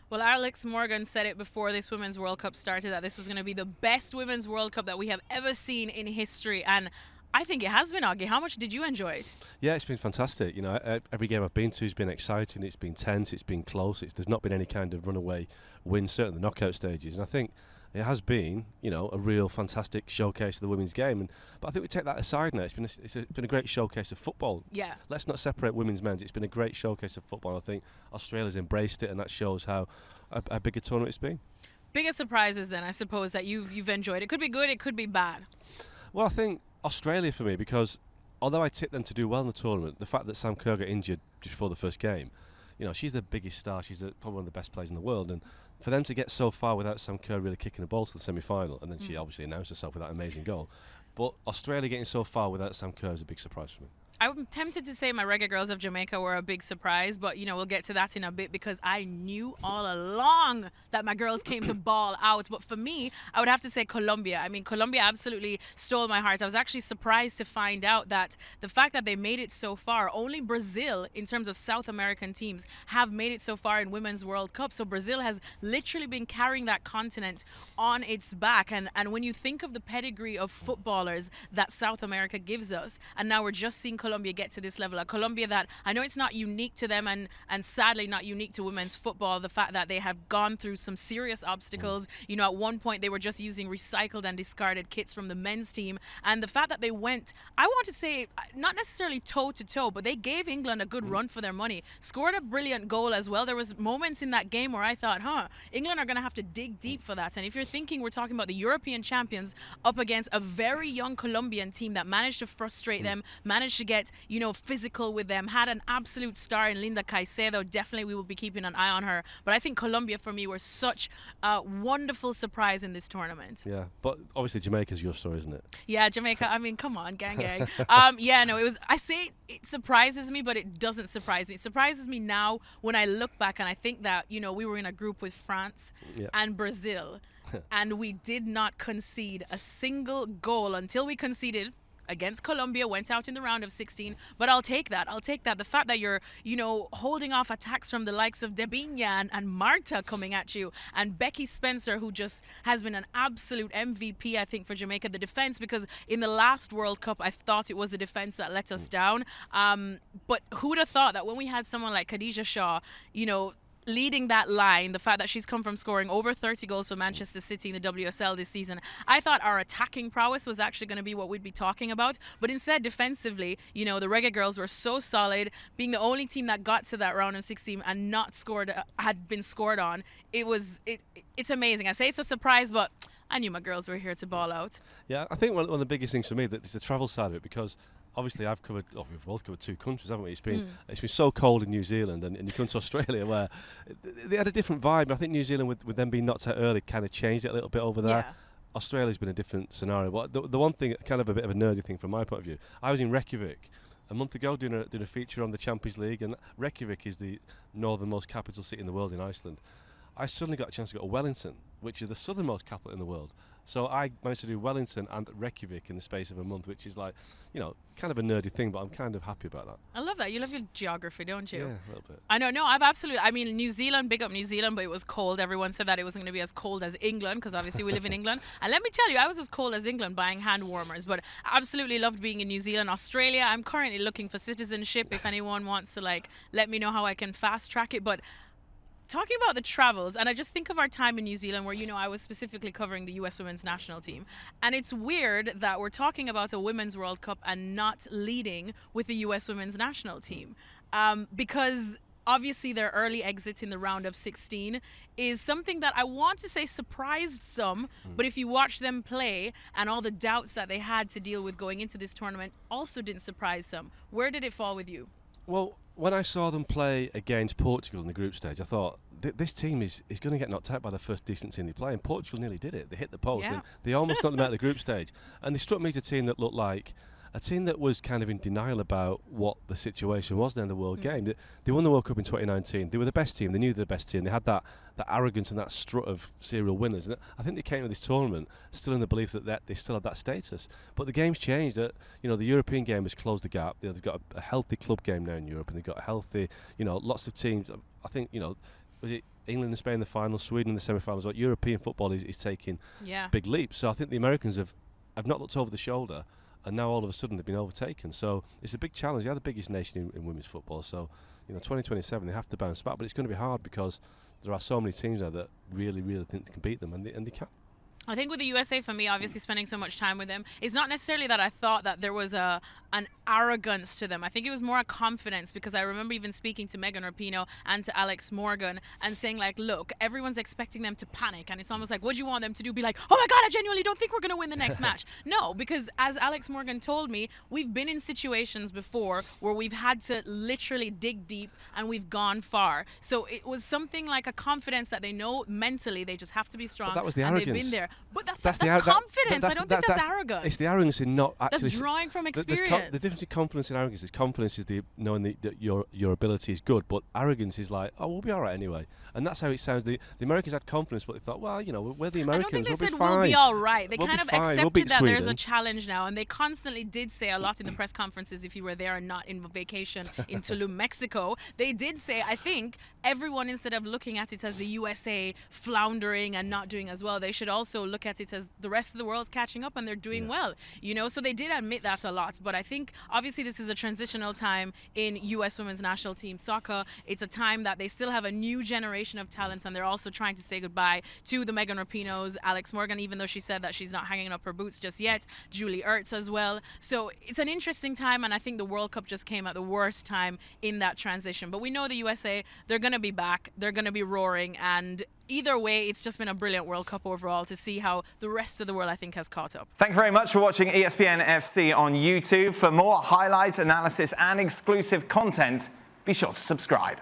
Well, Alex Morgan said it before this Women's World Cup started that this was going to be the best Women's World Cup that we have ever seen in history. And I think it has been, Augie. How much did you enjoy it? Yeah, it's been fantastic. Every game I've been to has been exciting. It's been tense. It's been close. There's not been any kind of runaway win, certainly the knockout stages. And I think it has been, a real fantastic showcase of the women's game. But I think we take that aside now. It's been a great showcase of football. Yeah. Let's not separate women's men's. It's been a great showcase of football. I think Australia's embraced it, and that shows how a big a tournament it's been. Biggest surprises then, I suppose, that you've enjoyed. It could be good, it could be bad. Well, I think Australia for me, because although I tipped them to do well in the tournament, the fact that Sam Kerr got injured just before the first game, she's the biggest star. She's probably one of the best players in the world, and for them to get so far without Sam Kerr really kicking a ball to the semi-final, and then she obviously announced herself with that amazing goal. But Australia getting so far without Sam Kerr is a big surprise for me. I'm tempted to say my Reggae Girls of Jamaica were a big surprise, but, we'll get to that in a bit because I knew all along that my girls came to ball out. But for me, I would have to say Colombia. I mean, Colombia absolutely stole my heart. I was actually surprised to find out that the fact that they made it so far, only Brazil, in terms of South American teams, have made it so far in Women's World Cup. So Brazil has literally been carrying that continent on its back. And when you think of the pedigree of footballers that South America gives us, and now we're just seeing Colombia get to this level. A Colombia that I know it's not unique to them and sadly not unique to women's football, the fact that they have gone through some serious obstacles. At one point they were just using recycled and discarded kits from the men's team, and the fact that they went, I want to say, not necessarily toe to toe, but they gave England a good run for their money, scored a brilliant goal as well. There was moments in that game where I thought, England are going to have to dig deep for that. And if you're thinking we're talking about the European champions up against a very young Colombian team that managed to frustrate them, managed to get physical with them, had an absolute star in Linda Caicedo. Definitely we will be keeping an eye on her. But I think Colombia for me were such a wonderful surprise in this tournament. Yeah, but obviously Jamaica's your story, isn't it? Yeah, Jamaica. I mean, come on, gang. It was, I say it surprises me, but it doesn't surprise me. It surprises me now when I look back and I think that, we were in a group with France and Brazil and we did not concede a single goal until we conceded against Colombia, went out in the round of 16. But I'll take that. The fact that you're, holding off attacks from the likes of Debinha and Marta coming at you, and Becky Spencer, who just has been an absolute MVP, I think, for Jamaica. The defense, because in the last World Cup, I thought it was the defense that let us down. But who would have thought that when we had someone like Khadija Shaw, leading that line, the fact that she's come from scoring over 30 goals for Manchester City in the WSL this season, I thought our attacking prowess was actually going to be what we'd be talking about. But instead, defensively, the Reggae Girls were so solid, being the only team that got to that round of 16 and not scored, had been scored on. It's amazing. I say it's a surprise, but I knew my girls were here to ball out. Yeah, I think one of the biggest things for me is the travel side of it, because obviously we've both covered two countries, haven't we? It's been so cold in New Zealand, and you come to Australia where they had a different vibe. And I think New Zealand, with them being knocked out early, kind of changed it a little bit over there. Yeah. Australia's been a different scenario. But the one thing, kind of a bit of a nerdy thing from my point of view, I was in Reykjavik a month ago doing a feature on the Champions League, and Reykjavik is the northernmost capital city in the world in Iceland. I suddenly got a chance to go to Wellington, which is the southernmost capital in the world. So I managed to do Wellington and Reykjavik in the space of a month, which is like, kind of a nerdy thing, but I'm kind of happy about that. I love that. You love your geography, don't you? Yeah, a little bit. I know. No, New Zealand, big up New Zealand, but it was cold. Everyone said that it wasn't going to be as cold as England, because obviously we live in England. And let me tell you, I was as cold as England buying hand warmers, but absolutely loved being in New Zealand. Australia, I'm currently looking for citizenship if anyone wants to, let me know how I can fast track it. But talking about the travels, and I just think of our time in New Zealand where, I was specifically covering the U.S. women's national team. And it's weird that we're talking about a women's World Cup and not leading with the U.S. women's national team. Because obviously their early exit in the round of 16 is something that I want to say surprised some, but if you watch them play and all the doubts that they had to deal with going into this tournament also didn't surprise some. Where did it fall with you? Well, when I saw them play against Portugal in the group stage, I thought this team is going to get knocked out by the first decent team they play, and Portugal nearly did it. They hit the post, and they almost knocked them out of the group stage. And they struck me as a team that looked like a team that was kind of in denial about what the situation was in the World Game. They won the World Cup in 2019. They were the best team. They knew they were the best team. They had that arrogance and that strut of serial winners. And I think they came to this tournament still in the belief that they still had that status. But the game's changed. The European game has closed the gap. They've got a healthy club game now in Europe, and they've got a healthy, lots of teams. I think, was it England and Spain in the final, Sweden in the semi-finals. Like European football is taking big leaps. So I think the Americans have not looked over the shoulder, and now all of a sudden they've been overtaken. So it's a big challenge. They're the biggest nation in women's football. So 2027 they have to bounce back, but it's going to be hard because there are so many teams now that really think they can beat them, and they can. I think with the USA, for me, obviously spending so much time with them, it's not necessarily that I thought that there was an arrogance to them. I think it was more a confidence, because I remember even speaking to Megan Rapinoe and to Alex Morgan and saying, like, look, everyone's expecting them to panic, and it's almost like, what do you want them to do? Be like, oh my God, I genuinely don't think we're going to win the next match. No, because as Alex Morgan told me, we've been in situations before where we've had to literally dig deep and we've gone far. So it was something like a confidence that they know mentally they just have to be strong. But that was the and arrogance. they've been there. But that's confidence. I don't think that's arrogance. It's the arrogance in not actually. That's drawing from experience. The difference between confidence and arrogance is confidence is the knowing that your ability is good, but arrogance is like, oh, we'll be all right anyway. And that's how it sounds. The Americans had confidence, but they thought, well, we're the Americans. I don't think they we'll said be fine. we'll be all right. They we'll kind of accepted that there's a challenge now, and they constantly did say a lot in the press conferences. If you were there and not in vacation in Tulum, Mexico, they did say, I think everyone, instead of looking at it as the USA floundering and not doing as well, they should also look at it as the rest of the world's catching up and they're doing well. So they did admit that a lot. But I think obviously this is a transitional time in US women's national team soccer. It's a time that they still have a new generation of talents, and they're also trying to say goodbye to the Megan Rapinoes, Alex Morgan, even though she said that she's not hanging up her boots just yet, Julie Ertz as well. So it's an interesting time, and I think the World Cup just came at the worst time in that transition. But we know the USA, they're going to be back, they're going to be roaring, and either way, it's just been a brilliant World Cup overall to see how the rest of the world, I think, has caught up. Thank you very much for watching ESPN FC on YouTube. For more highlights, analysis and exclusive content, be sure to subscribe.